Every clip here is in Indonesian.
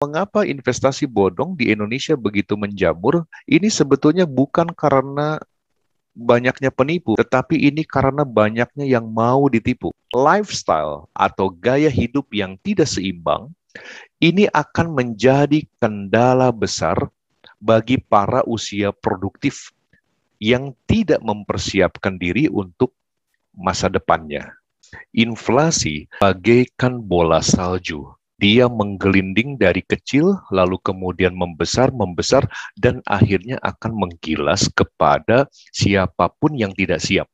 Mengapa investasi bodong di Indonesia begitu menjamur? Ini sebetulnya bukan karena banyaknya penipu, tetapi ini karena banyaknya yang mau ditipu. Lifestyle atau gaya hidup yang tidak seimbang ini akan menjadi kendala besar bagi para usia produktif yang tidak mempersiapkan diri untuk masa depannya. Inflasi bagaikan bola salju. Dia menggelinding dari kecil, lalu kemudian membesar, dan akhirnya akan menggilas kepada siapapun yang tidak siap.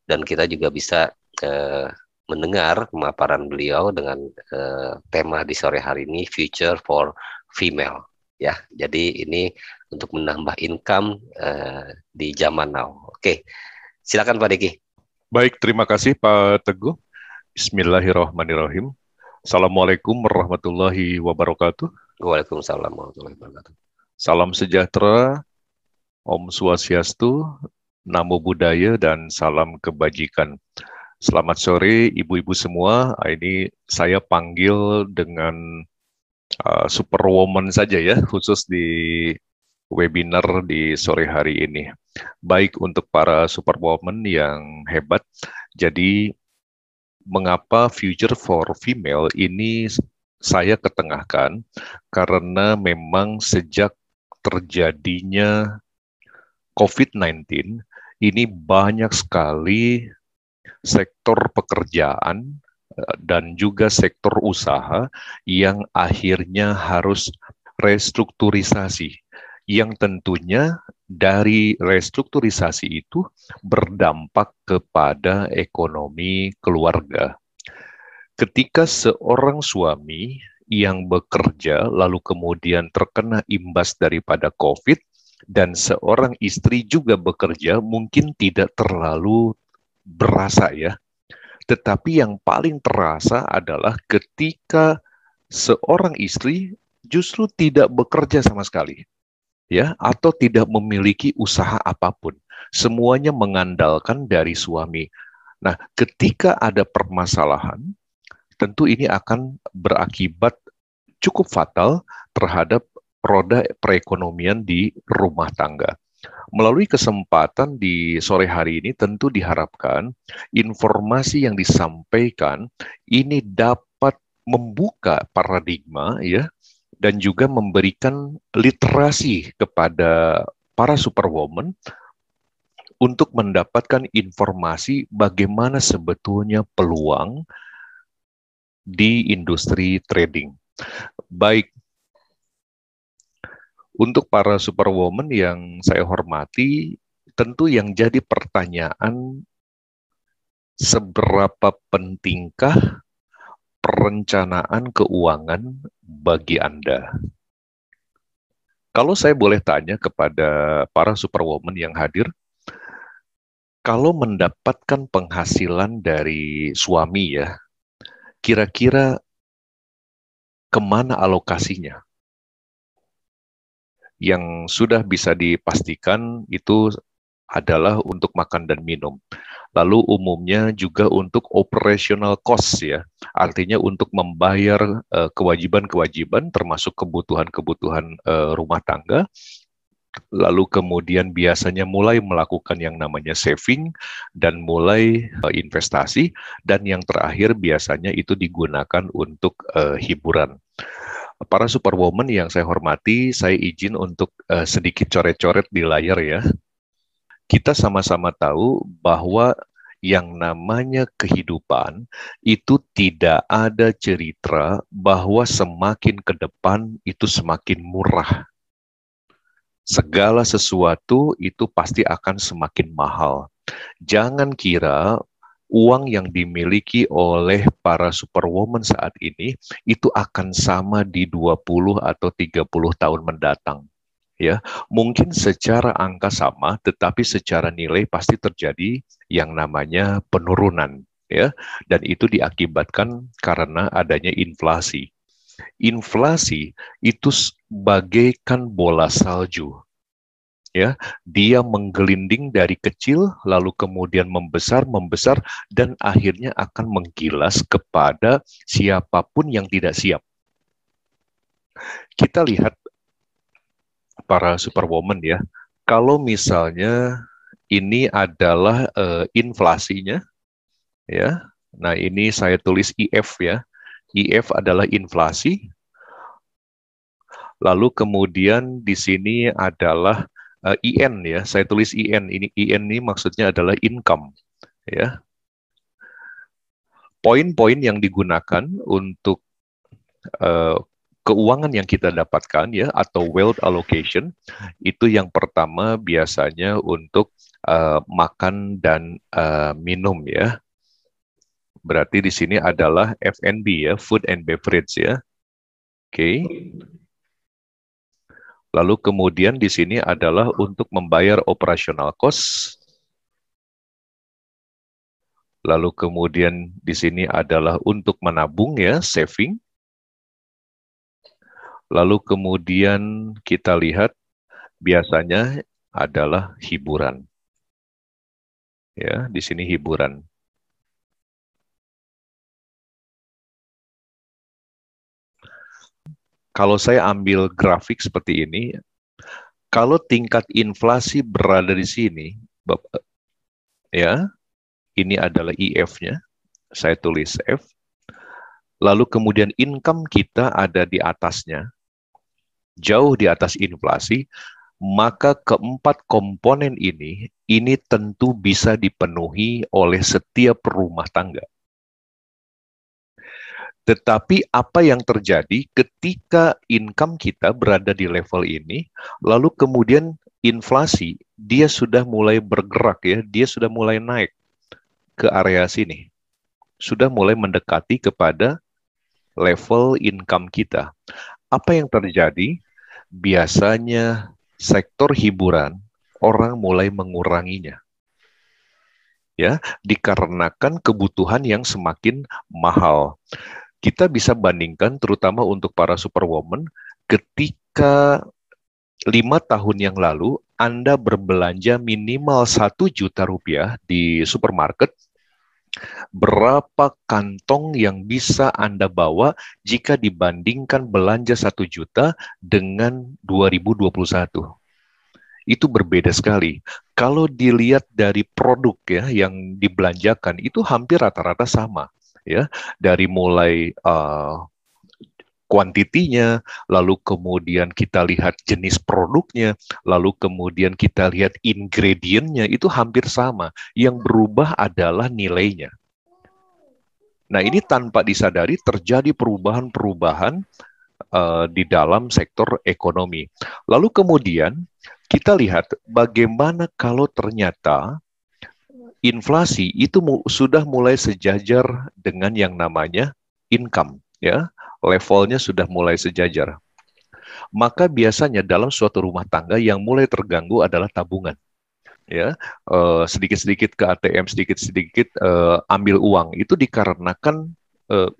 Dan kita juga bisa mendengar pemaparan beliau dengan tema di sore hari ini, Future for Female. Ya, jadi ini untuk menambah income di zaman now. Oke, silakan Pak Diki. Baik, terima kasih Pak Teguh. Bismillahirrahmanirrahim. Assalamualaikum warahmatullahi wabarakatuh. Waalaikumsalam warahmatullahi wabarakatuh. Salam sejahtera, Om Swastiastu, Namo Buddhaya, dan salam kebajikan. Selamat sore ibu-ibu semua. Ini saya panggil dengan Superwoman saja ya, khusus di webinar di sore hari ini. Baik untuk para Superwoman yang hebat. Jadi mengapa Future for Female ini saya ketengahkan? Karena memang sejak terjadinya COVID-19, ini banyak sekali sektor pekerjaan dan juga sektor usaha yang akhirnya harus restrukturisasi. Yang tentunya dari restrukturisasi itu berdampak kepada ekonomi keluarga. Ketika seorang suami yang bekerja lalu kemudian terkena imbas daripada COVID, dan seorang istri juga bekerja, mungkin tidak terlalu berasa ya. Tetapi yang paling terasa adalah ketika seorang istri justru tidak bekerja sama sekali, ya, atau tidak memiliki usaha apapun. Semuanya mengandalkan dari suami. Nah, ketika ada permasalahan, tentu ini akan berakibat cukup fatal terhadap roda perekonomian di rumah tangga. Melalui kesempatan di sore hari ini tentu diharapkan informasi yang disampaikan ini dapat membuka paradigma ya, dan juga memberikan literasi kepada para superwoman untuk mendapatkan informasi bagaimana sebetulnya peluang di industri trading. Baik, untuk para superwoman yang saya hormati, tentu yang jadi pertanyaan, seberapa pentingkah perencanaan keuangan bagi Anda? Kalau saya boleh tanya kepada para superwoman yang hadir, kalau mendapatkan penghasilan dari suami ya, kira-kira kemana alokasinya? Yang sudah bisa dipastikan itu adalah untuk makan dan minum. Lalu umumnya juga untuk operational cost ya, artinya untuk membayar kewajiban-kewajiban termasuk kebutuhan-kebutuhan rumah tangga. Lalu kemudian biasanya mulai melakukan yang namanya saving dan mulai investasi, dan yang terakhir biasanya itu digunakan untuk hiburan. Para superwoman yang saya hormati, saya izin untuk sedikit coret-coret di layar ya. Kita sama-sama tahu bahwa yang namanya kehidupan itu tidak ada cerita bahwa semakin ke depan itu semakin murah. Segala sesuatu itu pasti akan semakin mahal. Jangan kira uang yang dimiliki oleh para superwoman saat ini itu akan sama di 20 atau 30 tahun mendatang. Ya, mungkin secara angka sama, tetapi secara nilai pasti terjadi yang namanya penurunan, ya. Dan itu diakibatkan karena adanya inflasi. Inflasi itu bagaikan bola salju, ya. Dia menggelinding dari kecil lalu kemudian membesar dan akhirnya akan menggilas kepada siapapun yang tidak siap. Kita lihat para superwoman, ya. Kalau misalnya ini adalah inflasinya, ya. Nah, ini saya tulis IF, ya. IF adalah inflasi. Lalu kemudian di sini adalah IN, ya. Saya tulis IN. IN ini maksudnya adalah income, ya. Poin-poin yang digunakan untuk uh, keuangan yang kita dapatkan, ya, atau wealth allocation, itu yang pertama biasanya untuk makan dan minum, ya. Berarti di sini adalah F&B, ya, food and beverage, ya. Oke. Lalu kemudian di sini adalah untuk membayar operational cost. Lalu kemudian di sini adalah untuk menabung, ya, saving. Lalu kemudian kita lihat biasanya adalah hiburan. Ya, di sini hiburan. Kalau saya ambil grafik seperti ini, kalau tingkat inflasi berada di sini, ya, ini adalah IF-nya, saya tulis F. Lalu kemudian income kita ada di atasnya, jauh di atas inflasi, maka keempat komponen ini tentu bisa dipenuhi oleh setiap rumah tangga. Tetapi apa yang terjadi ketika income kita berada di level ini, lalu kemudian inflasi, dia sudah mulai bergerak, ya, dia sudah mulai naik ke area sini. Sudah mulai mendekati kepada level income kita. Apa yang terjadi? Biasanya sektor hiburan, orang mulai menguranginya. Ya, dikarenakan kebutuhan yang semakin mahal. Kita bisa bandingkan terutama untuk para superwoman ketika 5 tahun yang lalu Anda berbelanja minimal 1 juta rupiah di supermarket, berapa kantong yang bisa Anda bawa jika dibandingkan belanja 1 juta dengan 2021? Itu berbeda sekali. Kalau dilihat dari produk, ya, yang dibelanjakan itu hampir rata-rata sama, ya. Dari mulai kuantitinya, lalu kemudian kita lihat jenis produknya, lalu kemudian kita lihat ingredientnya, itu hampir sama. Yang berubah adalah nilainya. Nah, ini tanpa disadari terjadi perubahan-perubahan di dalam sektor ekonomi. Lalu kemudian kita lihat bagaimana kalau ternyata inflasi itu sudah mulai sejajar dengan yang namanya income, ya, levelnya sudah mulai sejajar. Maka biasanya dalam suatu rumah tangga yang mulai terganggu adalah tabungan, ya. Sedikit-sedikit ke ATM, sedikit-sedikit ambil uang, itu dikarenakan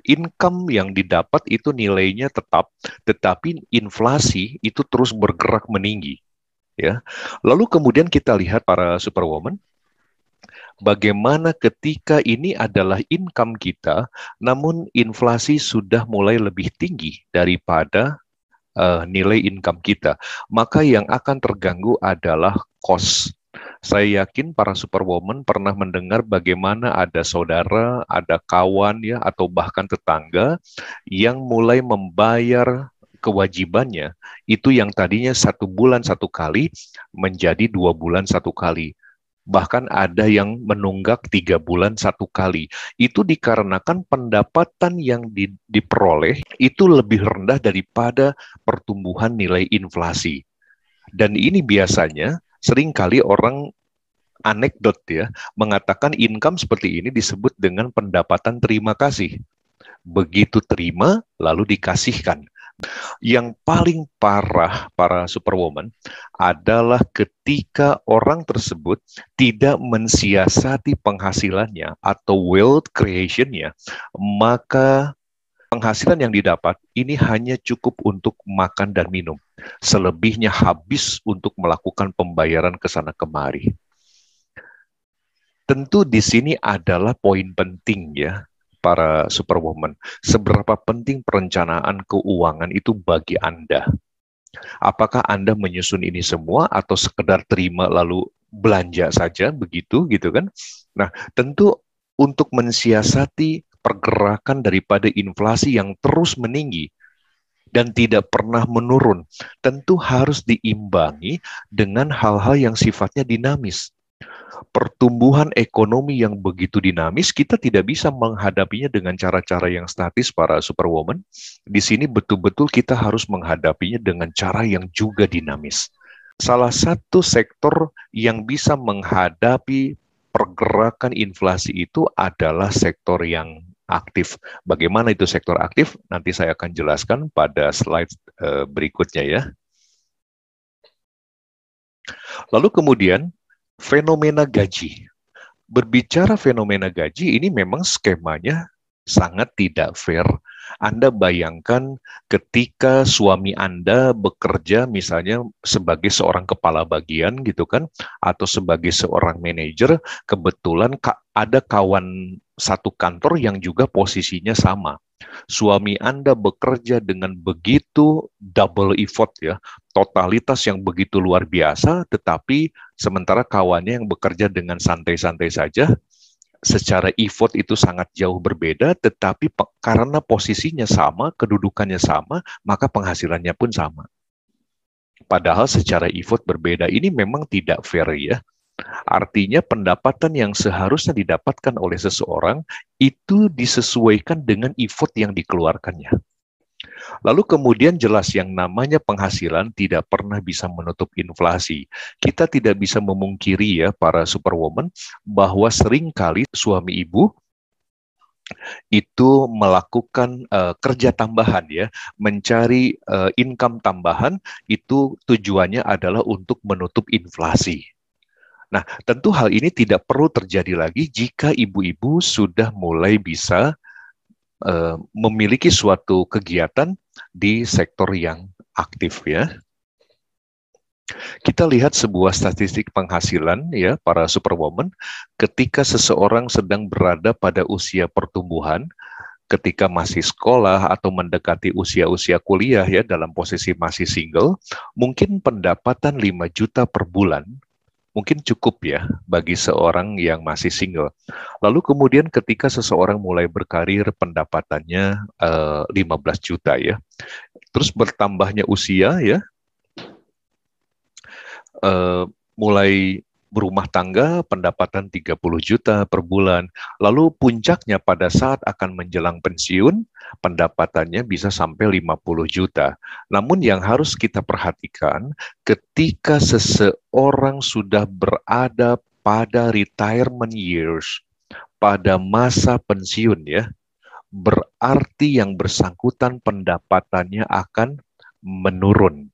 income yang didapat itu nilainya tetap, tetapi inflasi itu terus bergerak meninggi, ya. Lalu kemudian kita lihat para superwoman, bagaimana ketika ini adalah income kita, namun inflasi sudah mulai lebih tinggi daripada nilai income kita. Maka yang akan terganggu adalah cost. Saya yakin para superwoman pernah mendengar bagaimana ada saudara, ada kawan, ya, atau bahkan tetangga yang mulai membayar kewajibannya itu yang tadinya 1 bulan 1 kali menjadi 2 bulan 1 kali. Bahkan ada yang menunggak 3 bulan 1 kali. Itu dikarenakan pendapatan yang diperoleh itu lebih rendah daripada pertumbuhan nilai inflasi. Dan ini biasanya seringkali orang anekdot ya, mengatakan income seperti ini disebut dengan pendapatan terima kasih. Begitu terima, lalu dikasihkan. Yang paling parah para superwoman adalah ketika orang tersebut tidak mensiasati penghasilannya atau wealth creation-nya, maka penghasilan yang didapat ini hanya cukup untuk makan dan minum. Selebihnya habis untuk melakukan pembayaran ke sana kemari. Tentu di sini adalah poin penting ya, para superwoman. Seberapa penting perencanaan keuangan itu bagi Anda? Apakah Anda menyusun ini semua atau sekedar terima lalu belanja saja begitu gitu kan? Nah, tentu untuk mensiasati pergerakan daripada inflasi yang terus meninggi dan tidak pernah menurun, tentu harus diimbangi dengan hal-hal yang sifatnya dinamis. Pertumbuhan ekonomi yang begitu dinamis, kita tidak bisa menghadapinya dengan cara-cara yang statis para superwoman. Di sini betul-betul kita harus menghadapinya dengan cara yang juga dinamis. Salah satu sektor yang bisa menghadapi pergerakan inflasi itu adalah sektor yang aktif. Bagaimana itu sektor aktif? Nanti saya akan jelaskan pada slide berikutnya ya. Lalu kemudian fenomena gaji. Berbicara fenomena gaji, ini memang skemanya sangat tidak fair. Anda bayangkan ketika suami Anda bekerja misalnya sebagai seorang kepala bagian gitu kan, atau sebagai seorang manajer, kebetulan ada kawan satu kantor yang juga posisinya sama. Suami Anda bekerja dengan begitu double effort ya, totalitas yang begitu luar biasa, tetapi sementara kawannya yang bekerja dengan santai-santai saja, secara effort itu sangat jauh berbeda, tetapi karena posisinya sama, kedudukannya sama, maka penghasilannya pun sama. Padahal secara effort berbeda, ini memang tidak fair ya. Artinya pendapatan yang seharusnya didapatkan oleh seseorang itu disesuaikan dengan effort yang dikeluarkannya. Lalu kemudian jelas yang namanya penghasilan tidak pernah bisa menutup inflasi. Kita tidak bisa memungkiri ya para superwoman bahwa seringkali suami ibu itu melakukan kerja tambahan ya, mencari income tambahan, itu tujuannya adalah untuk menutup inflasi. Nah, tentu hal ini tidak perlu terjadi lagi jika ibu-ibu sudah mulai bisa memiliki suatu kegiatan di sektor yang aktif ya. Kita lihat sebuah statistik penghasilan ya para superwoman, ketika seseorang sedang berada pada usia pertumbuhan, ketika masih sekolah atau mendekati usia-usia kuliah ya, dalam posisi masih single, mungkin pendapatan 5 juta per bulan mungkin cukup ya bagi seorang yang masih single. Lalu kemudian ketika seseorang mulai berkarir, pendapatannya 15 juta ya. Terus bertambahnya usia ya, mulai berumah tangga, pendapatan 30 juta per bulan. Lalu puncaknya pada saat akan menjelang pensiun, pendapatannya bisa sampai 50 juta. Namun yang harus kita perhatikan, ketika seseorang sudah berada pada retirement years, pada masa pensiun ya, berarti yang bersangkutan pendapatannya akan menurun.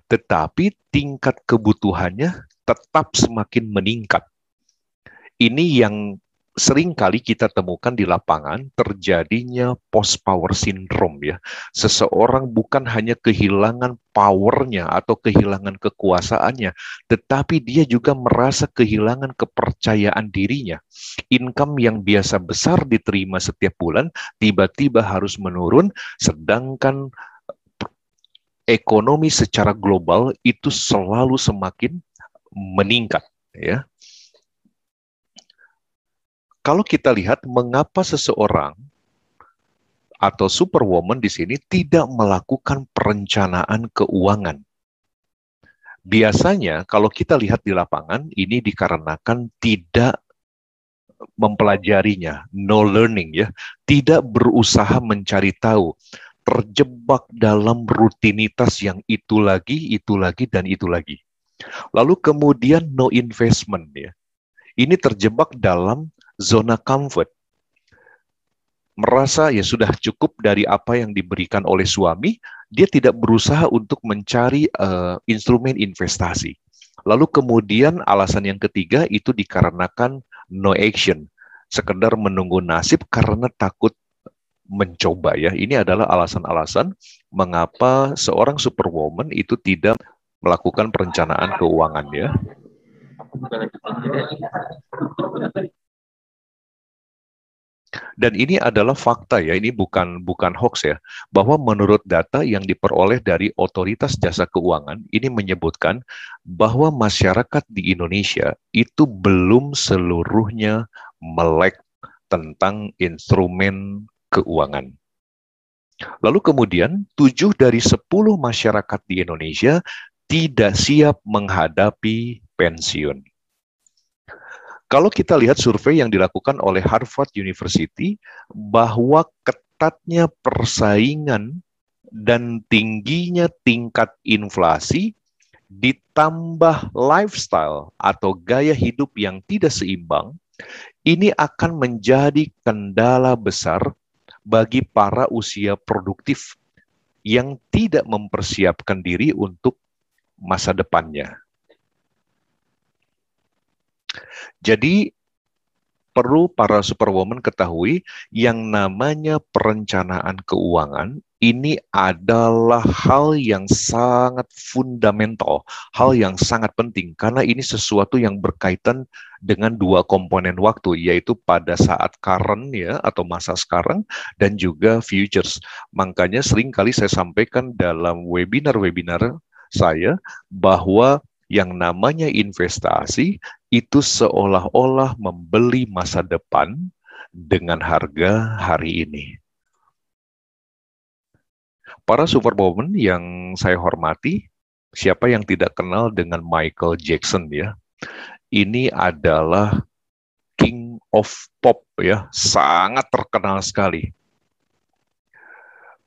Tetapi tingkat kebutuhannya tetap semakin meningkat. Ini yang sering kali kita temukan di lapangan, terjadinya post-power syndrome ya. Seseorang bukan hanya kehilangan powernya atau kehilangan kekuasaannya, tetapi dia juga merasa kehilangan kepercayaan dirinya. Income yang biasa besar diterima setiap bulan, tiba-tiba harus menurun, sedangkan ekonomi secara global itu selalu semakin meningkat ya. Kalau kita lihat mengapa seseorang atau superwoman di sini tidak melakukan perencanaan keuangan. Biasanya kalau kita lihat di lapangan, ini dikarenakan tidak mempelajarinya, no learning ya, tidak berusaha mencari tahu, terjebak dalam rutinitas yang itu lagi, dan itu lagi. Lalu kemudian no investment ya. Ini terjebak dalam zona comfort. Merasa ya sudah cukup dari apa yang diberikan oleh suami, dia tidak berusaha untuk mencari instrumen investasi. Lalu kemudian alasan yang ketiga itu dikarenakan no action, sekedar menunggu nasib karena takut mencoba ya. Ini adalah alasan-alasan mengapa seorang superwoman itu tidak melakukan perencanaan keuangan ya. Dan ini adalah fakta ya, ini bukan hoax ya, bahwa menurut data yang diperoleh dari Otoritas Jasa Keuangan, ini menyebutkan bahwa masyarakat di Indonesia itu belum seluruhnya melek tentang instrumen keuangan. Lalu kemudian 7 dari 10 masyarakat di Indonesia tidak siap menghadapi pensiun. Kalau kita lihat survei yang dilakukan oleh Harvard University, bahwa ketatnya persaingan dan tingginya tingkat inflasi ditambah lifestyle atau gaya hidup yang tidak seimbang, ini akan menjadi kendala besar bagi para usia produktif yang tidak mempersiapkan diri untuk masa depannya. Jadi perlu para superwoman ketahui yang namanya perencanaan keuangan ini adalah hal yang sangat fundamental, hal yang sangat penting karena ini sesuatu yang berkaitan dengan dua komponen waktu, yaitu pada saat current ya atau masa sekarang dan juga futures. Makanya sering kali saya sampaikan dalam webinar-webinar saya bahwa yang namanya investasi itu seolah-olah membeli masa depan dengan harga hari ini. Para superwoman yang saya hormati, siapa yang tidak kenal dengan Michael Jackson ya? Ini adalah King of Pop ya, sangat terkenal sekali.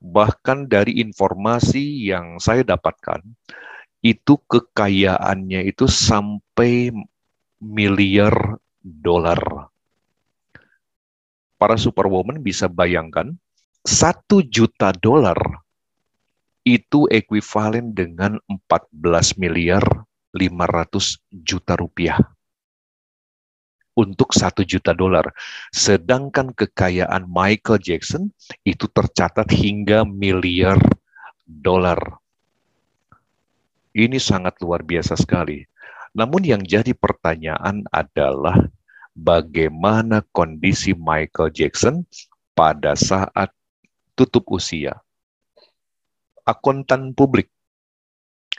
Bahkan dari informasi yang saya dapatkan, itu kekayaannya itu sampai miliar dolar. Para superwoman bisa bayangkan, 1 juta dolar itu ekuivalen dengan 14 miliar 500 juta rupiah. Untuk 1 juta dolar. Sedangkan kekayaan Michael Jackson itu tercatat hingga miliar dolar. Ini sangat luar biasa sekali. Namun yang jadi pertanyaan adalah bagaimana kondisi Michael Jackson pada saat tutup usia. Akuntan publik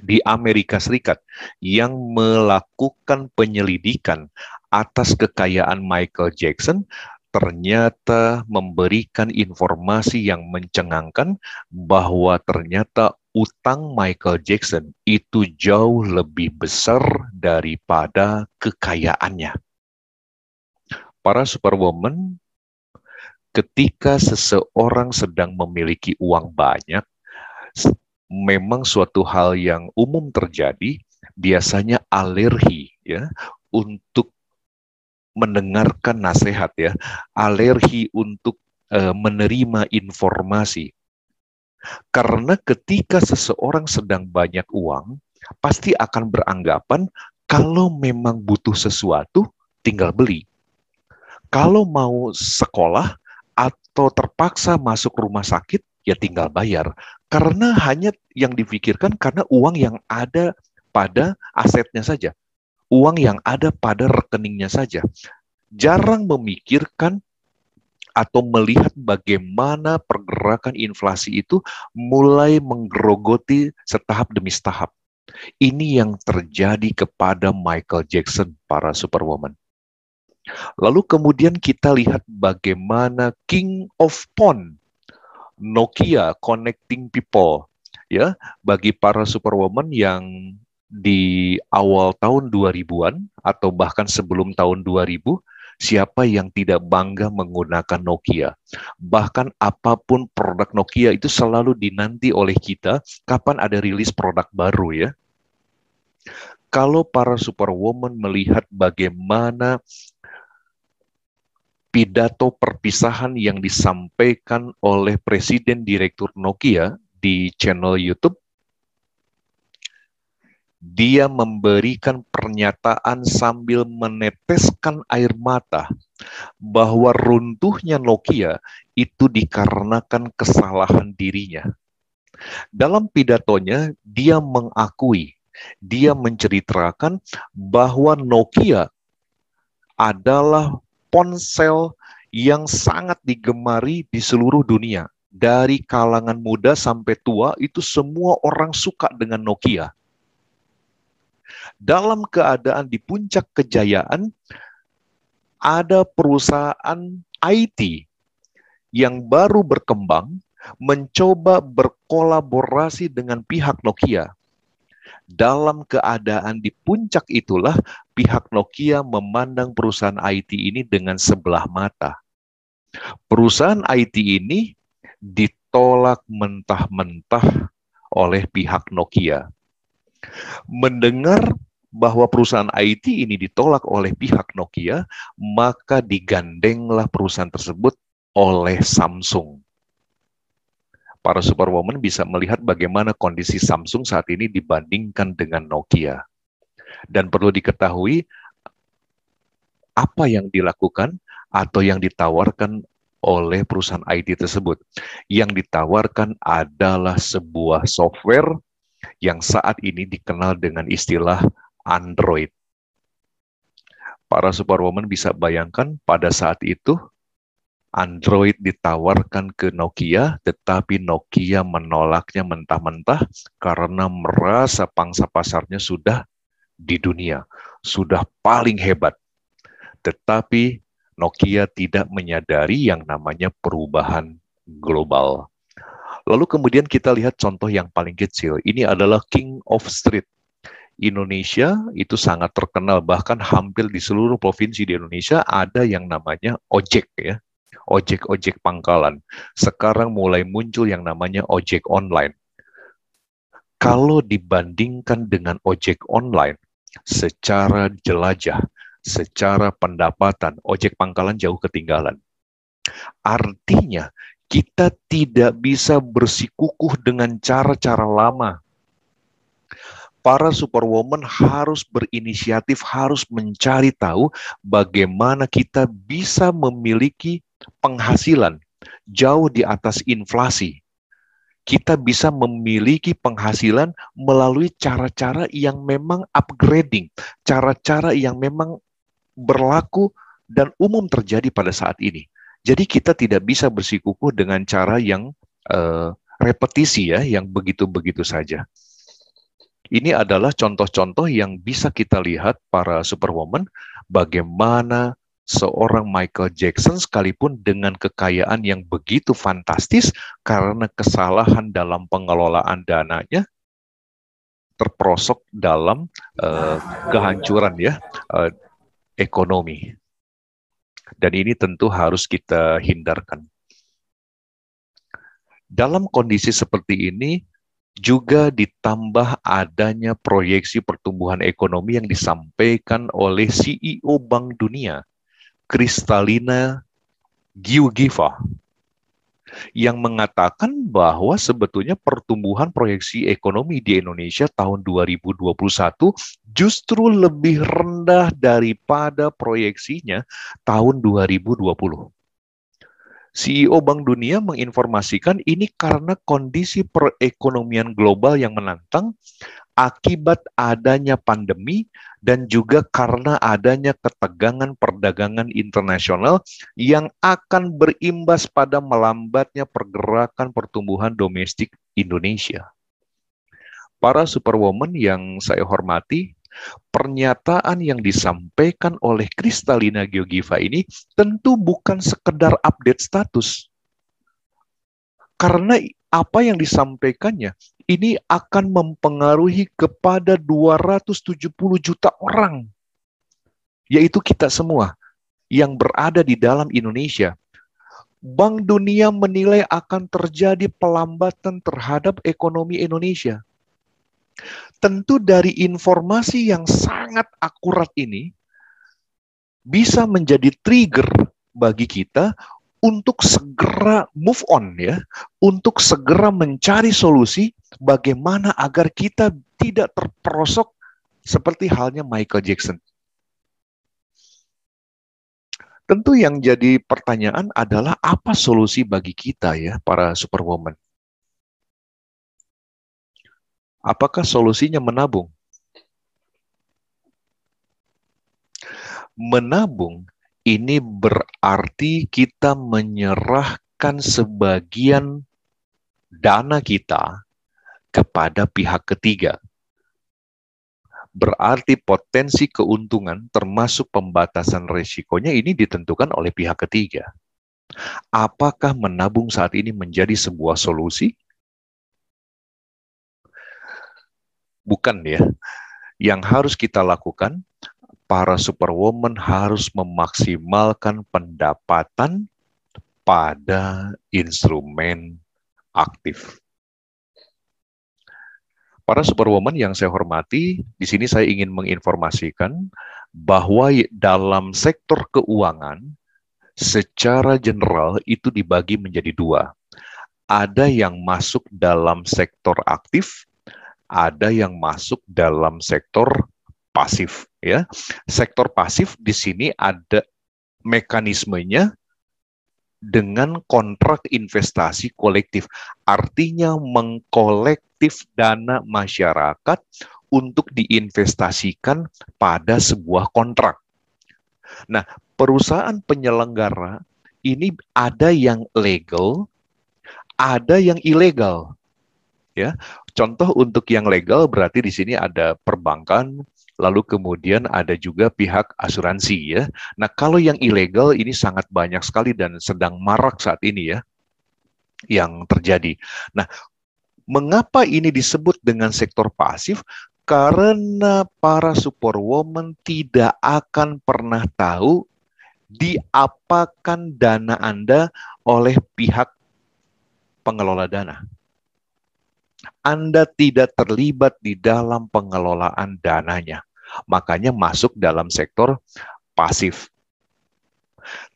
di Amerika Serikat yang melakukan penyelidikan atas kekayaan Michael Jackson ternyata memberikan informasi yang mencengangkan bahwa ternyata utang Michael Jackson itu jauh lebih besar daripada kekayaannya. Para superwoman, ketika seseorang sedang memiliki uang banyak, memang suatu hal yang umum terjadi, biasanya alergi ya untuk mendengarkan nasihat ya, alergi untuk menerima informasi. Karena ketika seseorang sedang banyak uang, pasti akan beranggapan kalau memang butuh sesuatu, tinggal beli. Kalau mau sekolah atau terpaksa masuk rumah sakit, ya tinggal bayar. Karena hanya yang difikirkan karena uang yang ada pada asetnya saja. Uang yang ada pada rekeningnya saja. Jarang memikirkan atau melihat bagaimana pergerakan inflasi itu mulai menggerogoti setahap demi setahap. Ini yang terjadi kepada Michael Jackson, para superwoman. Lalu kemudian kita lihat bagaimana King of Phone, Nokia Connecting People, ya, bagi para superwoman yang di awal tahun 2000-an atau bahkan sebelum tahun 2000, siapa yang tidak bangga menggunakan Nokia? Bahkan apapun produk Nokia itu selalu dinanti oleh kita, kapan ada rilis produk baru ya. Kalau para superwoman melihat bagaimana pidato perpisahan yang disampaikan oleh Presiden Direktur Nokia di channel YouTube, dia memberikan pernyataan sambil meneteskan air mata bahwa runtuhnya Nokia itu dikarenakan kesalahan dirinya. Dalam pidatonya, dia mengakui, dia menceritakan bahwa Nokia adalah ponsel yang sangat digemari di seluruh dunia. Dari kalangan muda sampai tua, itu semua orang suka dengan Nokia. Dalam keadaan di puncak kejayaan, ada perusahaan IT yang baru berkembang mencoba berkolaborasi dengan pihak Nokia. Dalam keadaan di puncak itulah, pihak Nokia memandang perusahaan IT ini dengan sebelah mata. Perusahaan IT ini ditolak mentah-mentah oleh pihak Nokia. Mendengar bahwa perusahaan IT ini ditolak oleh pihak Nokia, maka digandenglah perusahaan tersebut oleh Samsung. Para superwoman bisa melihat bagaimana kondisi Samsung saat ini dibandingkan dengan Nokia. Dan perlu diketahui, apa yang dilakukan atau yang ditawarkan oleh perusahaan IT tersebut. Yang ditawarkan adalah sebuah software yang saat ini dikenal dengan istilah Android. Para superwoman bisa bayangkan pada saat itu Android ditawarkan ke Nokia, tetapi Nokia menolaknya mentah-mentah karena merasa pangsa pasarnya sudah di dunia, sudah paling hebat. Tetapi Nokia tidak menyadari yang namanya perubahan global. Lalu kemudian kita lihat contoh yang paling kecil. Ini adalah King of Street. Indonesia itu sangat terkenal, bahkan hampir di seluruh provinsi di Indonesia ada yang namanya ojek ya. Ojek-ojek pangkalan. Sekarang mulai muncul yang namanya ojek online. Kalau dibandingkan dengan ojek online, secara jelajah, secara pendapatan, ojek pangkalan jauh ketinggalan. Artinya, kita tidak bisa bersikukuh dengan cara-cara lama. Para superwoman harus berinisiatif, harus mencari tahu bagaimana kita bisa memiliki penghasilan jauh di atas inflasi. Kita bisa memiliki penghasilan melalui cara-cara yang memang upgrading, cara-cara yang memang berlaku dan umum terjadi pada saat ini. Jadi kita tidak bisa bersikukuh dengan cara yang repetisi ya, yang begitu-begitu saja. Ini adalah contoh-contoh yang bisa kita lihat para superwoman, bagaimana seorang Michael Jackson sekalipun dengan kekayaan yang begitu fantastis karena kesalahan dalam pengelolaan dananya terperosok dalam kehancuran ya ekonomi. Dan ini tentu harus kita hindarkan. Dalam kondisi seperti ini juga ditambah adanya proyeksi pertumbuhan ekonomi yang disampaikan oleh CEO Bank Dunia, Kristalina Georgieva, yang mengatakan bahwa sebetulnya pertumbuhan proyeksi ekonomi di Indonesia tahun 2021 justru lebih rendah daripada proyeksinya tahun 2020. CEO Bank Dunia menginformasikan ini karena kondisi perekonomian global yang menantang akibat adanya pandemi dan juga karena adanya ketegangan perdagangan internasional yang akan berimbas pada melambatnya pergerakan pertumbuhan domestik Indonesia. Para superwoman yang saya hormati, pernyataan yang disampaikan oleh Kristalina Georgieva ini tentu bukan sekedar update status. Karena apa yang disampaikannya ini akan mempengaruhi kepada 270 juta orang, yaitu kita semua yang berada di dalam Indonesia. Bank Dunia menilai akan terjadi pelambatan terhadap ekonomi Indonesia. Tentu dari informasi yang sangat akurat ini bisa menjadi trigger bagi kita untuk segera move on, ya, untuk segera mencari solusi bagaimana agar kita tidak terperosok seperti halnya Michael Jackson. Tentu yang jadi pertanyaan adalah apa solusi bagi kita, ya, para superwoman? Apakah solusinya menabung? Menabung ini berarti kita menyerahkan sebagian dana kita kepada pihak ketiga. Berarti potensi keuntungan termasuk pembatasan risikonya ini ditentukan oleh pihak ketiga. Apakah menabung saat ini menjadi sebuah solusi? Bukan, ya. Yang harus kita lakukan, para superwoman harus memaksimalkan pendapatan pada instrumen aktif. Para superwoman yang saya hormati, di sini saya ingin menginformasikan bahwa dalam sektor keuangan, secara general itu dibagi menjadi dua. Ada yang masuk dalam sektor aktif, ada yang masuk dalam sektor pasif, ya. Sektor pasif di sini ada mekanismenya dengan kontrak investasi kolektif. Artinya mengkolektif dana masyarakat untuk diinvestasikan pada sebuah kontrak. Nah, perusahaan penyelenggara ini ada yang legal, ada yang ilegal. Ya, contoh untuk yang legal berarti di sini ada perbankan, lalu kemudian ada juga pihak asuransi, ya. Nah, kalau yang ilegal ini sangat banyak sekali dan sedang marak saat ini, ya, yang terjadi. Nah, mengapa ini disebut dengan sektor pasif? Karena para superwoman tidak akan pernah tahu diapakan dana Anda oleh pihak pengelola dana. Anda tidak terlibat di dalam pengelolaan dananya. Makanya masuk dalam sektor pasif.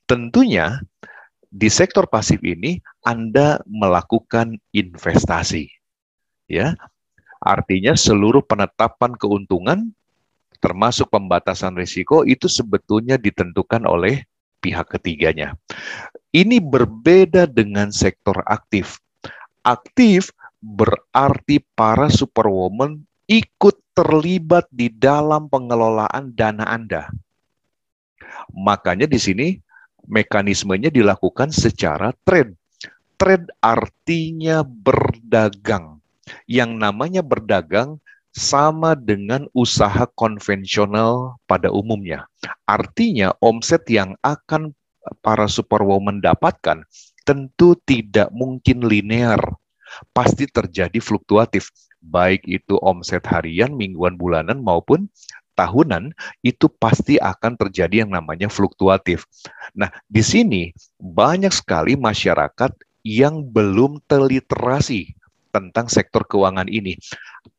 Tentunya di sektor pasif ini Anda melakukan investasi. Ya. Artinya seluruh penetapan keuntungan termasuk pembatasan risiko itu sebetulnya ditentukan oleh pihak ketiganya. Ini berbeda dengan sektor aktif. Aktif berarti para superwoman ikut terlibat di dalam pengelolaan dana Anda. Makanya di sini mekanismenya dilakukan secara trade. Trade artinya berdagang. Yang namanya berdagang sama dengan usaha konvensional pada umumnya. Artinya omset yang akan para superwoman dapatkan tentu tidak mungkin linear. Pasti terjadi fluktuatif, baik itu omset harian, mingguan, bulanan, maupun tahunan, itu pasti akan terjadi yang namanya fluktuatif. Nah, di sini banyak sekali masyarakat yang belum terliterasi tentang sektor keuangan ini.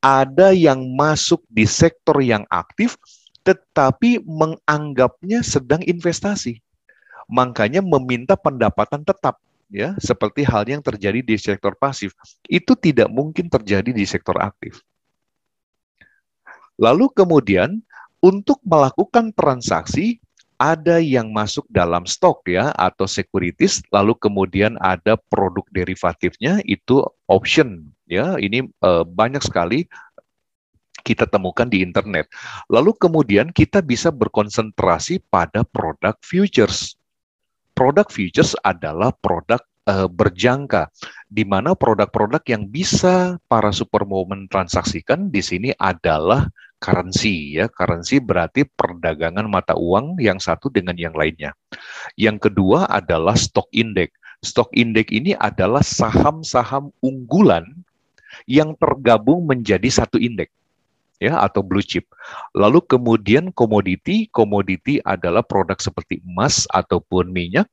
Ada yang masuk di sektor yang aktif, tetapi menganggapnya sedang investasi. Makanya meminta pendapatan tetap. Ya, seperti hal yang terjadi di sektor pasif, itu tidak mungkin terjadi di sektor aktif. Lalu kemudian untuk melakukan transaksi ada yang masuk dalam stok, ya, atau securities, lalu kemudian ada produk derivatifnya itu option, ya. Ini banyak sekali kita temukan di internet. Lalu kemudian kita bisa berkonsentrasi pada produk futures. Produk futures adalah produk berjangka, di mana produk-produk yang bisa para superwoman transaksikan di sini adalah currency, ya. Currency berarti perdagangan mata uang yang satu dengan yang lainnya. Yang kedua adalah stock index. Stock index ini adalah saham-saham unggulan yang tergabung menjadi satu indeks, ya, atau blue chip. Lalu kemudian komoditi adalah produk seperti emas ataupun minyak,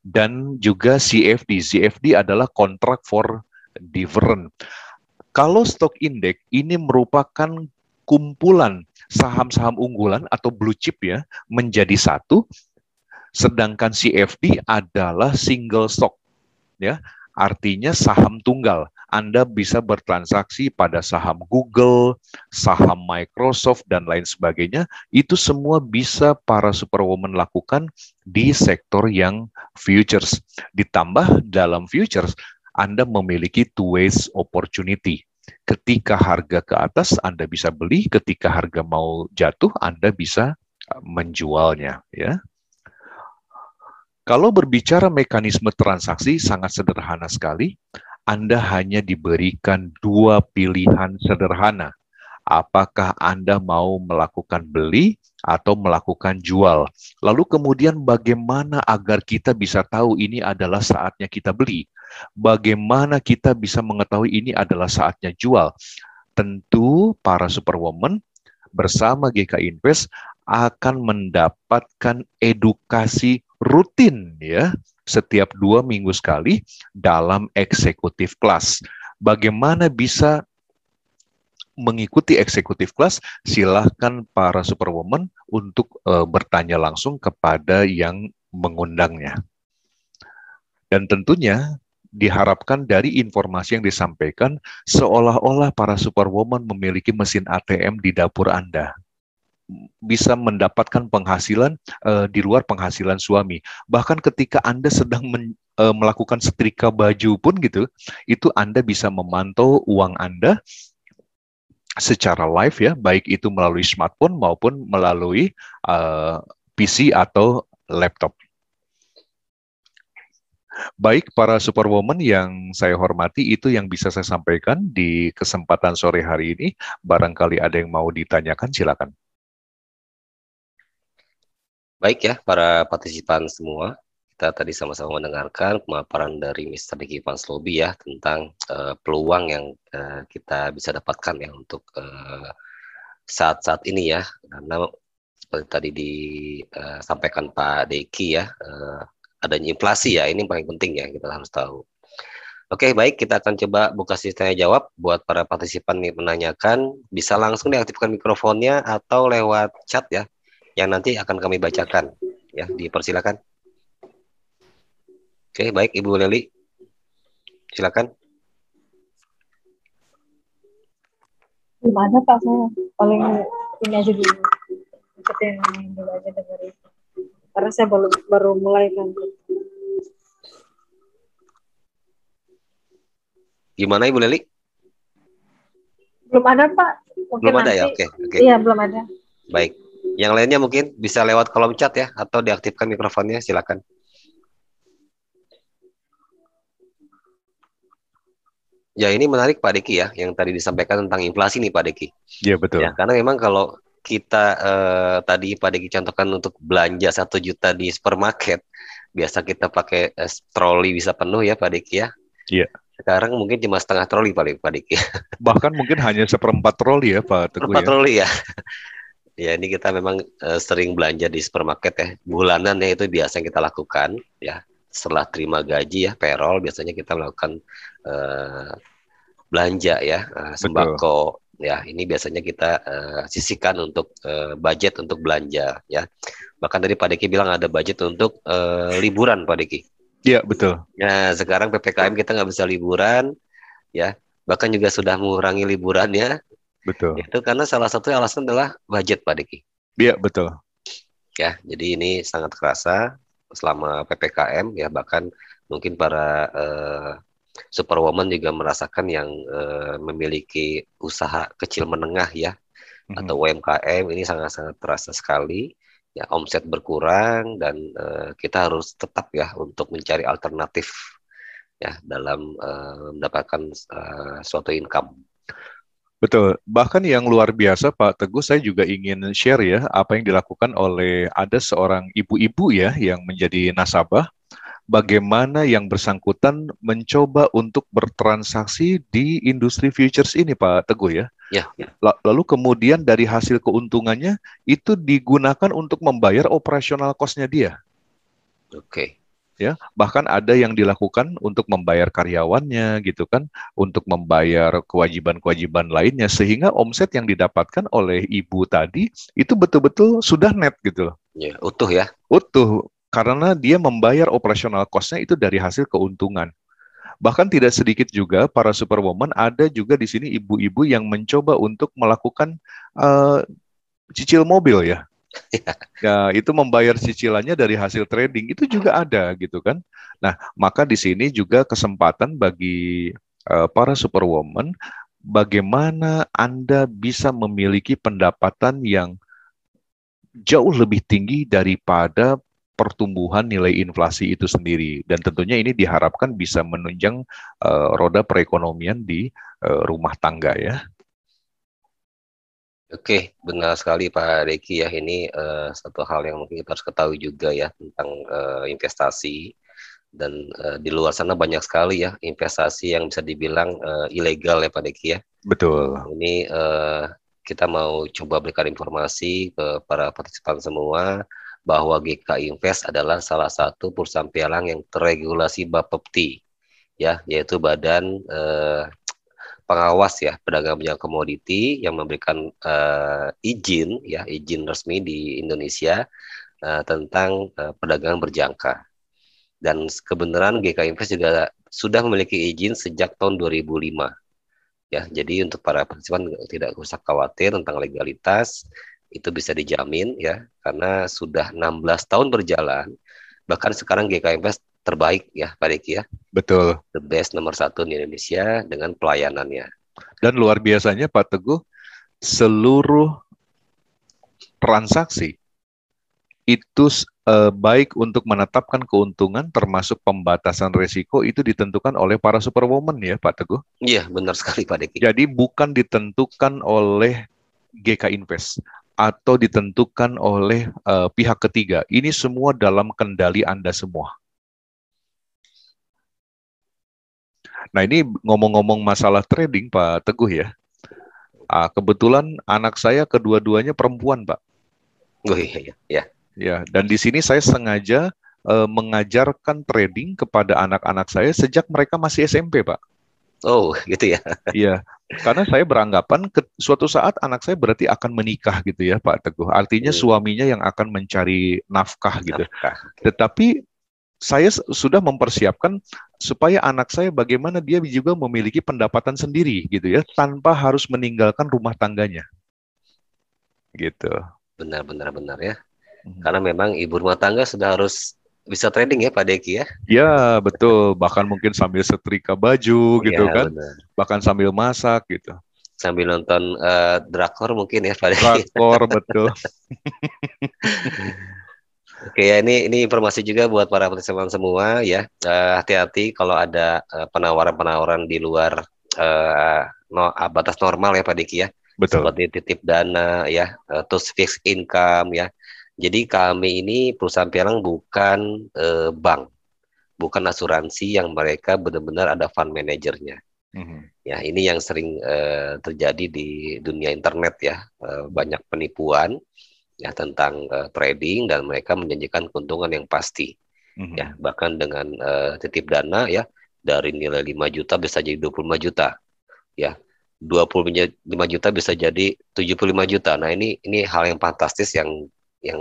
dan juga CFD. CFD adalah contract for difference. Kalau stock index ini merupakan kumpulan saham-saham unggulan atau blue chip ya menjadi satu, sedangkan CFD adalah single stock ya, artinya saham tunggal. Anda bisa bertransaksi pada saham Google, saham Microsoft dan lain sebagainya. Itu semua bisa para superwoman lakukan di sektor yang futures. Ditambah dalam futures Anda memiliki two ways opportunity. Ketika harga ke atas, Anda bisa beli. Ketika harga mau jatuh, Anda bisa menjualnya. Ya. Kalau berbicara mekanisme transaksi, sangat sederhana sekali. Anda hanya diberikan dua pilihan sederhana. Apakah Anda mau melakukan beli atau melakukan jual? Lalu kemudian bagaimana agar kita bisa tahu ini adalah saatnya kita beli? Bagaimana kita bisa mengetahui ini adalah saatnya jual? Tentu para superwoman bersama GK Invest akan mendapatkan edukasi rutin ya setiap 2 minggu sekali dalam eksekutif kelas. Bagaimana bisa mengikuti eksekutif kelas? Silahkan para superwoman untuk bertanya langsung kepada yang mengundangnya. Dan tentunya diharapkan dari informasi yang disampaikan seolah-olah para superwoman memiliki mesin ATM di dapur Anda. Bisa mendapatkan penghasilan di luar penghasilan suami. Bahkan ketika Anda sedang melakukan setrika baju pun gitu, itu Anda bisa memantau uang Anda secara live ya, baik itu melalui smartphone maupun melalui PC atau laptop. Baik para superwoman yang saya hormati, itu yang bisa saya sampaikan di kesempatan sore hari ini. Barangkali ada yang mau ditanyakan, silakan. Baik ya, para partisipan semua. Kita tadi sama-sama mendengarkan pemaparan dari Mr. Diki Panslobi ya tentang peluang yang kita bisa dapatkan ya untuk saat-saat ini ya. Karena seperti tadi disampaikan Pak Deki ya, adanya inflasi ya, ini paling penting ya, kita harus tahu. Oke, baik, kita akan coba buka sesi tanya jawab buat para partisipan yang menanyakan. Bisa langsung diaktifkan mikrofonnya atau lewat chat ya, yang nanti akan kami bacakan ya, dipersilakan. Oke, baik, Ibu Leli, silakan. Belum ada Pak, saya paling ini aja dulu, ikutin dulu aja dengerin, karena saya baru mulai kan. Gimana Ibu Leli? Belum ada Pak. Mungkin belum ada nanti, ya, oke. Iya belum ada. Baik, yang lainnya mungkin bisa lewat kolom chat ya, atau diaktifkan mikrofonnya, silakan. Ya, ini menarik Pak Deki ya, yang tadi disampaikan tentang inflasi nih Pak Deki. Iya betul. Ya, karena memang kalau kita tadi Pak Deki contohkan untuk belanja 1 juta di supermarket, biasa kita pakai troli bisa penuh ya Pak Deki ya. Iya. Sekarang mungkin cuma setengah troli Pak Deki. Bahkan mungkin hanya 1/4 troli ya Pak Teguh. 1/4 troli ya. Ya, ini kita memang sering belanja di supermarket ya. Bulanan ya, itu biasa yang kita lakukan ya. Setelah terima gaji ya, payroll, biasanya kita melakukan belanja ya, sembako. Betul. Ya, ini biasanya kita sisihkan untuk budget untuk belanja ya. Bahkan tadi Pak Deki bilang ada budget untuk liburan Pak Deki. Iya, betul. Nah, sekarang PPKM kita nggak bisa liburan ya. Bahkan juga sudah mengurangi liburannya. Betul. Itu karena salah satu alasan adalah budget Pak Deki. Iya, betul. Ya, jadi ini sangat kerasa selama PPKM ya, bahkan mungkin para superwoman juga merasakan yang memiliki usaha kecil menengah ya, atau UMKM, ini sangat-sangat terasa sekali ya, omset berkurang dan kita harus tetap ya untuk mencari alternatif ya dalam mendapatkan suatu income. Betul. Bahkan yang luar biasa Pak Teguh, saya juga ingin share ya apa yang dilakukan oleh ada seorang ibu-ibu ya yang menjadi nasabah. bagaimana yang bersangkutan mencoba untuk bertransaksi di industri futures ini, Pak Teguh ya. Ya, ya. Lalu kemudian dari hasil keuntungannya itu digunakan untuk membayar operasional cost-nya dia. Oke. Ya, bahkan ada yang dilakukan untuk membayar karyawannya gitu kan, untuk membayar kewajiban-kewajiban lainnya, sehingga omset yang didapatkan oleh ibu tadi itu betul-betul sudah net gitu loh. Ya, utuh ya. Utuh, karena dia membayar operasional cost-nya itu dari hasil keuntungan. Bahkan tidak sedikit juga para superwoman, ada juga di sini ibu-ibu yang mencoba untuk melakukan cicil mobil ya. Ya, itu membayar cicilannya dari hasil trading itu juga ada gitu kan. Nah, maka di sini juga kesempatan bagi para superwoman bagaimana Anda bisa memiliki pendapatan yang jauh lebih tinggi daripada pertumbuhan nilai inflasi itu sendiri, dan tentunya ini diharapkan bisa menunjang roda perekonomian di rumah tangga ya. Oke, benar sekali Pak Deki ya. Ini satu hal yang mungkin kita harus ketahui juga ya tentang investasi. Dan di luar sana banyak sekali ya investasi yang bisa dibilang ilegal ya Pak Deki ya. Betul. Ini kita mau coba berikan informasi ke para partisipan semua bahwa GK Invest adalah salah satu perusahaan pialang yang terregulasi Bapepti ya, yaitu Badan Pengawas ya pedagang minyak komoditi yang memberikan izin resmi di Indonesia tentang perdagangan berjangka. Dan kebenaran GK Invest juga sudah memiliki izin sejak tahun 2005 ya. Jadi untuk para partisipan tidak usah khawatir tentang legalitas, itu bisa dijamin ya, karena sudah 16 tahun berjalan. Bahkan sekarang GK Invest terbaik ya Pak Deki ya. Betul. The best nomor 1 di Indonesia dengan pelayanannya. Dan luar biasanya Pak Teguh, seluruh transaksi itu baik untuk menetapkan keuntungan termasuk pembatasan risiko itu ditentukan oleh para superwoman ya Pak Teguh. Iya benar sekali Pak Deki. Jadi bukan ditentukan oleh GK Invest atau ditentukan oleh pihak ketiga. Ini semua dalam kendali Anda semua. Nah ini ngomong-ngomong masalah trading Pak Teguh ya. Kebetulan anak saya kedua-duanya perempuan Pak. Oh iya, iya. Ya, dan di sini saya sengaja mengajarkan trading kepada anak-anak saya sejak mereka masih SMP, Pak. Oh, gitu ya. Iya, karena saya beranggapan suatu saat anak saya berarti akan menikah gitu ya, Pak Teguh. Artinya suaminya yang akan mencari nafkah gitu. Tetapi saya sudah mempersiapkan supaya anak saya bagaimana dia juga memiliki pendapatan sendiri gitu ya, tanpa harus meninggalkan rumah tangganya. Gitu. Benar ya. Karena memang ibu rumah tangga sudah harus bisa trading ya Pak Deki ya. Ya betul, bahkan mungkin sambil setrika baju gitu kan, benar. Bahkan sambil masak gitu. Sambil nonton drakor mungkin ya Pak Deki. Drakor betul. Oke ya, ini informasi juga buat para partisipan semua ya. Hati-hati kalau ada penawaran-penawaran di luar batas normal ya Pak Deki ya. Betul. Seperti titip dana ya, terus fixed income ya. Jadi kami ini perusahaan pialang bukan bank, bukan asuransi yang mereka benar-benar ada fund manajernya. Ya ini yang sering terjadi di dunia internet ya, banyak penipuan ya tentang trading dan mereka menjanjikan keuntungan yang pasti. Ya bahkan dengan titip dana ya dari nilai 5 juta bisa jadi 25 juta ya. 25 juta bisa jadi 75 juta. Nah ini hal yang fantastis yang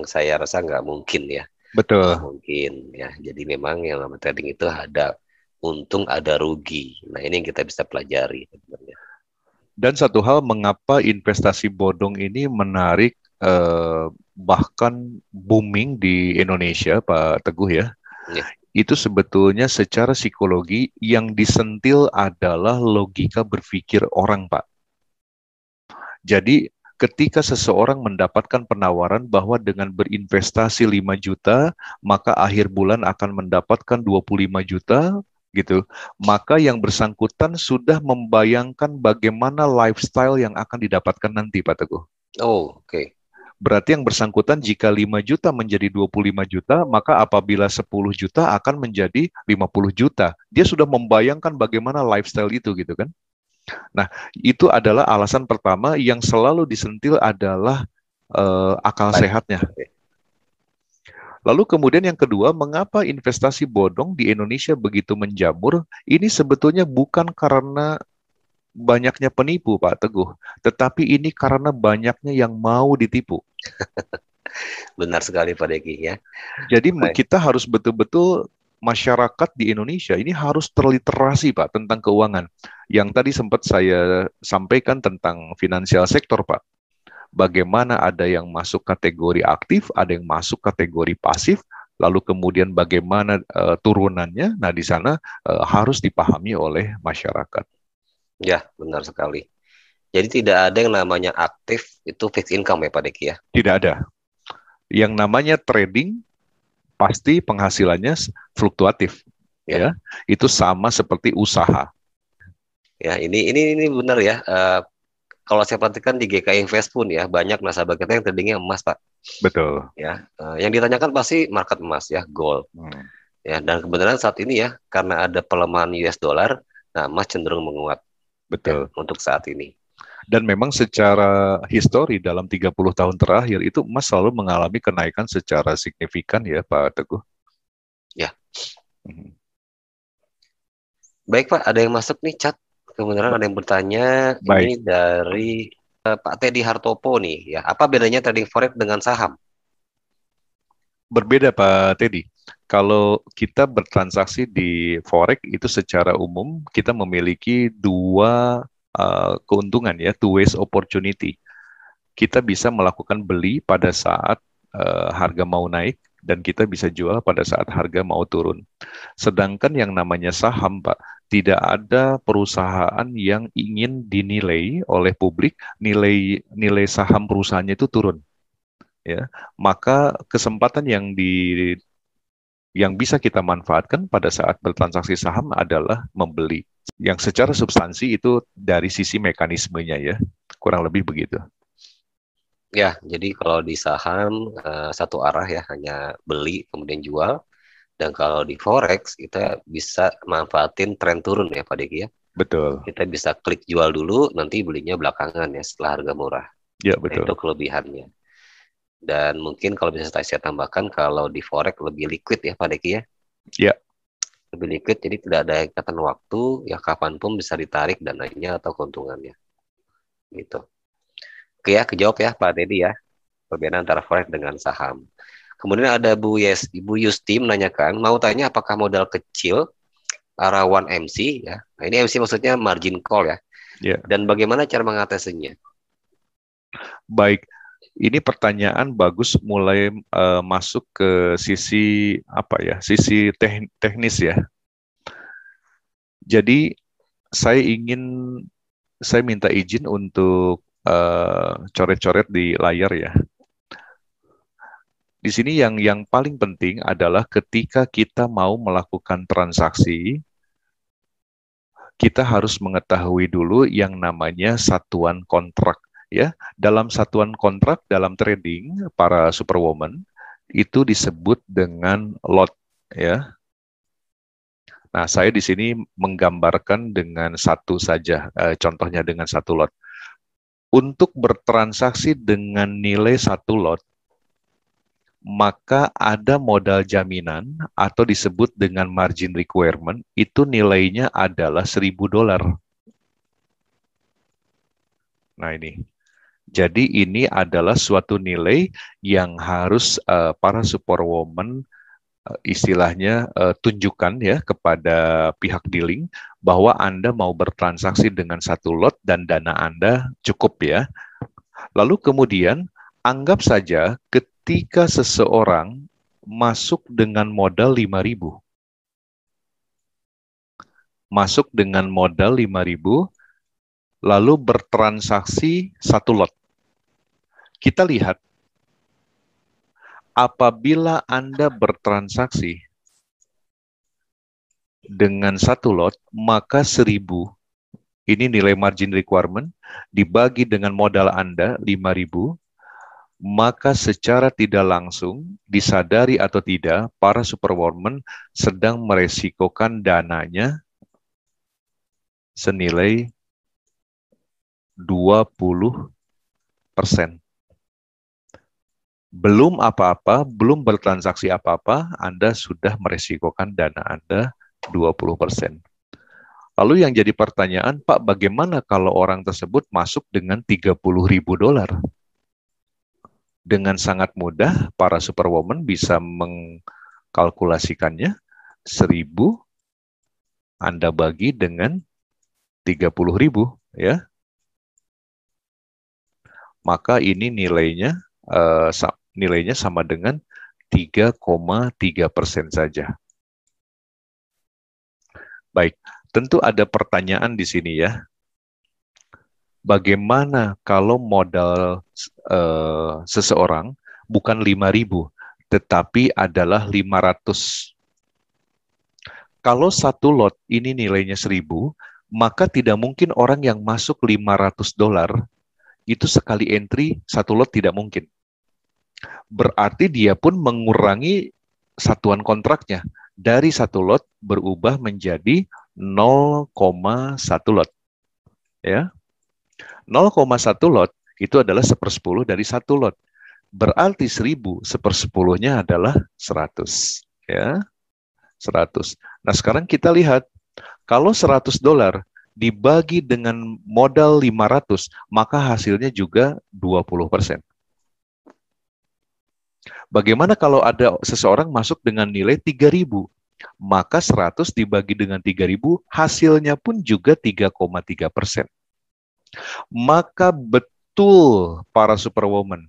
saya rasa nggak mungkin ya. Betul. Nggak mungkin ya. Jadi memang yang namanya trading itu ada untung ada rugi. Nah ini yang kita bisa pelajari sebenarnya. Dan satu hal mengapa investasi bodong ini menarik bahkan booming di Indonesia Pak Teguh ya. Itu sebetulnya secara psikologi yang disentil adalah logika berpikir orang Pak. Jadi ketika seseorang mendapatkan penawaran bahwa dengan berinvestasi 5 juta, maka akhir bulan akan mendapatkan 25 juta, gitu. Maka yang bersangkutan sudah membayangkan bagaimana lifestyle yang akan didapatkan nanti, Pak Teguh. Oh, oke. Berarti yang bersangkutan jika 5 juta menjadi 25 juta, maka apabila 10 juta akan menjadi 50 juta. Dia sudah membayangkan bagaimana lifestyle itu gitu kan. Nah, itu adalah alasan pertama yang selalu disentil adalah akal sehatnya. Lalu kemudian yang kedua, mengapa investasi bodong di Indonesia begitu menjamur? Ini sebetulnya bukan karena banyaknya penipu, Pak Teguh, tetapi ini karena banyaknya yang mau ditipu. Benar sekali Pak Deki ya. Jadi kita harus betul-betul masyarakat di Indonesia ini harus terliterasi Pak tentang keuangan. Yang tadi sempat saya sampaikan tentang finansial sektor Pak. Bagaimana ada yang masuk kategori aktif, ada yang masuk kategori pasif, lalu kemudian bagaimana turunannya. Nah, di sana harus dipahami oleh masyarakat. Ya, benar sekali. Jadi tidak ada yang namanya aktif itu fixed income ya Pak Deki ya? Tidak ada. Yang namanya trading pasti penghasilannya fluktuatif, ya. Itu sama seperti usaha. Ya, ini benar ya. Kalau saya perhatikan di GK Invest pun ya banyak nasabah kita yang tradingnya emas Pak. Betul. Ya, yang ditanyakan pasti market emas ya, gold. Ya, dan kebenaran saat ini ya karena ada pelemahan US dollar, nah emas cenderung menguat. Betul. Ya, untuk saat ini. Dan memang secara histori dalam 30 tahun terakhir itu emas selalu mengalami kenaikan secara signifikan ya Pak Teguh. Ya. Baik Pak, ada yang masuk nih chat. Kebenaran ada yang bertanya. Baik. Ini dari Pak Teddy Hartopo nih. Ya, apa bedanya trading forex dengan saham? Berbeda Pak Teddy. Kalau kita bertransaksi di forex itu secara umum kita memiliki dua keuntungan ya, two ways opportunity. Kita bisa melakukan beli pada saat harga mau naik dan kita bisa jual pada saat harga mau turun. Sedangkan yang namanya saham, Pak, tidak ada perusahaan yang ingin dinilai oleh publik nilai saham perusahaannya itu turun. Ya, maka kesempatan yang bisa kita manfaatkan pada saat bertransaksi saham adalah membeli. Yang secara substansi itu dari sisi mekanismenya ya, kurang lebih begitu. Ya, jadi kalau di saham satu arah ya, hanya beli kemudian jual. Dan kalau di forex kita bisa manfaatin tren turun ya Pak Deki ya. Betul. Kita bisa klik jual dulu, nanti belinya belakangan ya setelah harga murah. Ya betul. Itu kelebihannya. Dan mungkin kalau bisa saya tambahkan kalau di forex lebih liquid ya Pak Deki ya. Ya. Lebih liquid, jadi tidak ada ikatan waktu, ya kapanpun bisa ditarik dananya atau keuntungannya. Gitu. Oke ya, kejawab ya Pak Teddy ya. Perbedaan antara forex dengan saham. Kemudian ada Ibu Yusti menanyakan, mau tanya apakah modal kecil rawan MC ya. Nah, ini MC maksudnya margin call ya. Yeah. Dan bagaimana cara mengatasinya? Baik, ini pertanyaan bagus mulai masuk ke sisi apa ya? Sisi teknis ya. Jadi saya minta izin untuk coret-coret di layar ya. Di sini yang paling penting adalah ketika kita mau melakukan transaksi, kita harus mengetahui dulu yang namanya satuan kontrak. Ya, dalam satuan kontrak dalam trading para superwoman itu disebut dengan lot. Ya, nah saya di sini menggambarkan dengan satu saja, contohnya dengan satu lot. Untuk bertransaksi dengan nilai satu lot, maka ada modal jaminan atau disebut dengan margin requirement, itu nilainya adalah $1.000. Nah ini, jadi ini adalah suatu nilai yang harus para superwoman istilahnya tunjukkan ya kepada pihak dealing bahwa Anda mau bertransaksi dengan satu lot dan dana Anda cukup ya. Lalu kemudian anggap saja ketika seseorang masuk dengan modal 5.000. Masuk dengan modal 5.000 lalu bertransaksi satu lot. Kita lihat apabila Anda bertransaksi dengan satu lot, maka 1.000, ini nilai margin requirement, dibagi dengan modal Anda, 5.000, maka secara tidak langsung, disadari atau tidak, para superwoman sedang meresikokan dananya senilai 20%. Belum apa-apa, belum bertransaksi apa-apa, Anda sudah meresikokan dana Anda 20%. Lalu yang jadi pertanyaan, Pak, bagaimana kalau orang tersebut masuk dengan $30.000? Dengan sangat mudah, para superwoman bisa mengkalkulasikannya. 1.000 Anda bagi dengan 30.000, ya. Maka ini nilainya sama dengan 3,3% saja. Baik, tentu ada pertanyaan di sini ya. Bagaimana kalau modal seseorang bukan 5.000, tetapi adalah 500? Kalau satu lot ini nilainya 1.000, maka tidak mungkin orang yang masuk $500 itu sekali entry satu lot, tidak mungkin. Berarti dia pun mengurangi satuan kontraknya. Dari satu lot berubah menjadi 0,1 lot. Ya. 0,1 lot itu adalah 1/10 dari satu lot. Berarti 1.000 1/10-nya adalah 100. Ya, 100. Nah, sekarang kita lihat, kalau $100 dibagi dengan modal 500, maka hasilnya juga 20%. Bagaimana kalau ada seseorang masuk dengan nilai 3.000? Maka 100 dibagi dengan 3.000, hasilnya pun juga 3,3%. Maka betul para superwoman,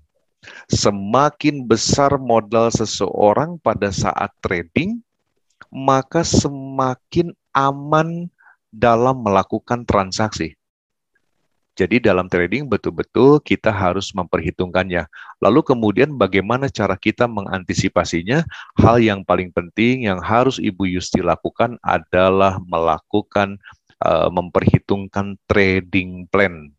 semakin besar modal seseorang pada saat trading, maka semakin aman dalam melakukan transaksi. Jadi dalam trading betul-betul kita harus memperhitungkannya. Lalu kemudian bagaimana cara kita mengantisipasinya? Hal yang paling penting yang harus Ibu Yusti lakukan adalah melakukan memperhitungkan trading plan.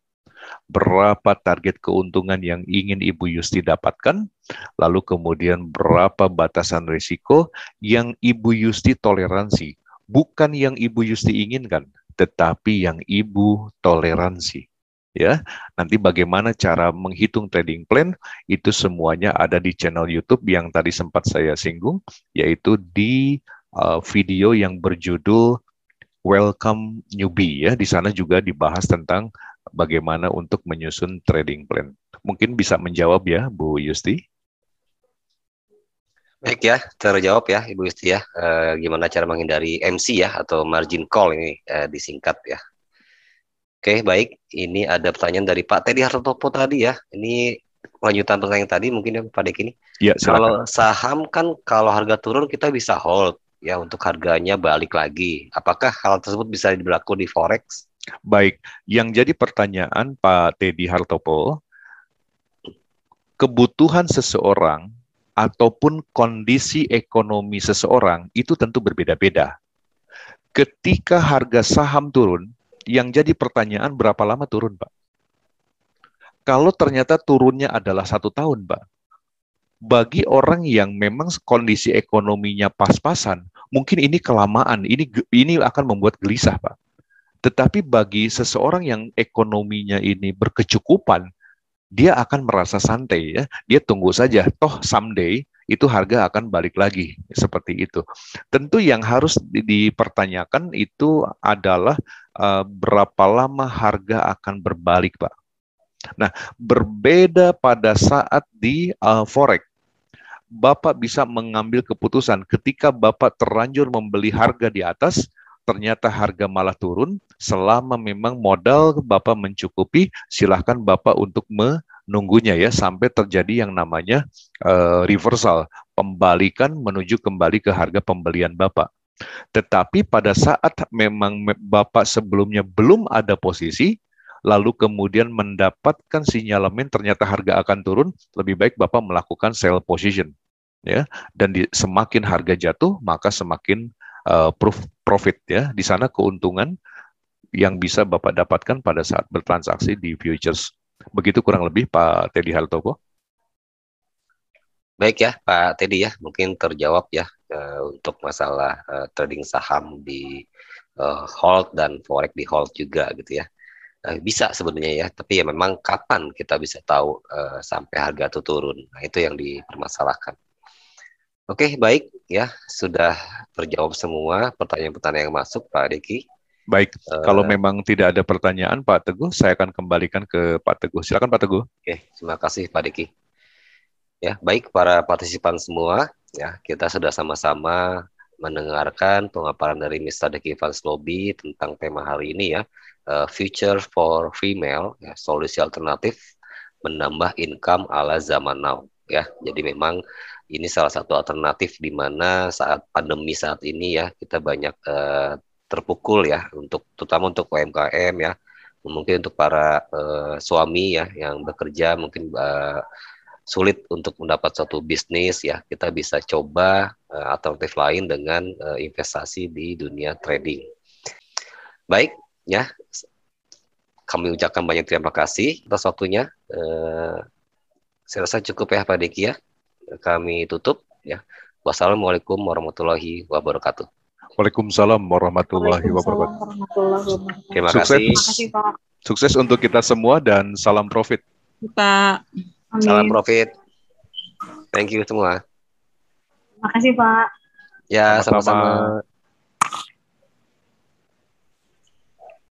Berapa target keuntungan yang ingin Ibu Yusti dapatkan, lalu kemudian berapa batasan risiko yang Ibu Yusti toleransi. Bukan yang Ibu Yusti inginkan, tetapi yang Ibu toleransi. Ya, nanti bagaimana cara menghitung trading plan, itu semuanya ada di channel YouTube yang tadi sempat saya singgung, yaitu di video yang berjudul Welcome Newbie, ya. Di sana juga dibahas tentang bagaimana untuk menyusun trading plan. Mungkin bisa menjawab ya, Bu Yusti? Baik ya, terjawab ya Ibu Yusti ya. Gimana cara menghindari MC ya, atau margin call ini disingkat ya. Oke, baik. Ini ada pertanyaan dari Pak Teddy Hartopo tadi ya. Ini lanjutan pertanyaan tadi mungkin ya Pak Dek ini. Ya, kalau saham kan kalau harga turun kita bisa hold ya untuk harganya balik lagi. Apakah hal tersebut bisa berlaku di forex? Baik, yang jadi pertanyaan Pak Teddy Hartopo, kebutuhan seseorang ataupun kondisi ekonomi seseorang itu tentu berbeda-beda. Ketika harga saham turun, yang jadi pertanyaan berapa lama turun, Pak? Kalau ternyata turunnya adalah 1 tahun, Pak, bagi orang yang memang kondisi ekonominya pas-pasan, mungkin ini kelamaan, ini akan membuat gelisah, Pak. Tetapi bagi seseorang yang ekonominya ini berkecukupan, dia akan merasa santai ya. Dia tunggu saja, toh someday itu harga akan balik lagi, seperti itu. Tentu yang harus dipertanyakan itu adalah berapa lama harga akan berbalik, Pak. Nah, berbeda pada saat di forex. Bapak bisa mengambil keputusan ketika Bapak terlanjur membeli harga di atas, ternyata harga malah turun, selama memang modal Bapak mencukupi, silahkan Bapak untuk menunggunya ya, sampai terjadi yang namanya reversal, pembalikan menuju kembali ke harga pembelian Bapak. Tetapi pada saat memang Bapak sebelumnya belum ada posisi, lalu kemudian mendapatkan sinyalemen ternyata harga akan turun, lebih baik Bapak melakukan sell position. Ya, dan semakin harga jatuh maka semakin profit ya. Di sana keuntungan yang bisa Bapak dapatkan pada saat bertransaksi di futures. Begitu kurang lebih Pak Teddy Hartopo. Baik ya Pak Teddy ya, mungkin terjawab ya untuk masalah trading saham di hold dan forex di hold juga gitu ya. Bisa sebenarnya ya, tapi ya memang kapan kita bisa tahu sampai harga itu turun. Nah, itu yang dipermasalahkan. Oke, baik ya, sudah terjawab semua pertanyaan-pertanyaan yang masuk Pak Deki. Baik, kalau memang tidak ada pertanyaan Pak Teguh, saya akan kembalikan ke Pak Teguh. Silakan Pak Teguh. Oke, terima kasih Pak Deki. Ya, baik para partisipan semua, ya kita sudah sama-sama mendengarkan pemaparan dari Mr. Deki Van Sloby tentang tema hari ini ya, Future for Female, ya, solusi alternatif menambah income ala zaman now. Ya, jadi memang ini salah satu alternatif di mana saat pandemi saat ini ya kita banyak terpukul ya untuk terutama untuk UMKM ya, mungkin untuk para suami ya yang bekerja mungkin sulit untuk mendapat suatu bisnis ya, kita bisa coba alternatif lain dengan investasi di dunia trading. Baik ya, kami ucapkan banyak terima kasih atas waktunya. Saya rasa cukup ya Pak Deki ya. Kami tutup ya. Wassalamualaikum warahmatullahi wabarakatuh. Waalaikumsalam warahmatullahi wabarakatuh. Terima Sukses. kasih. Terima kasih Pak. Sukses untuk kita semua dan salam profit. Pak. Salam profit. Thank you semua. Terima kasih Pak. Ya, Sama-sama. sama-sama.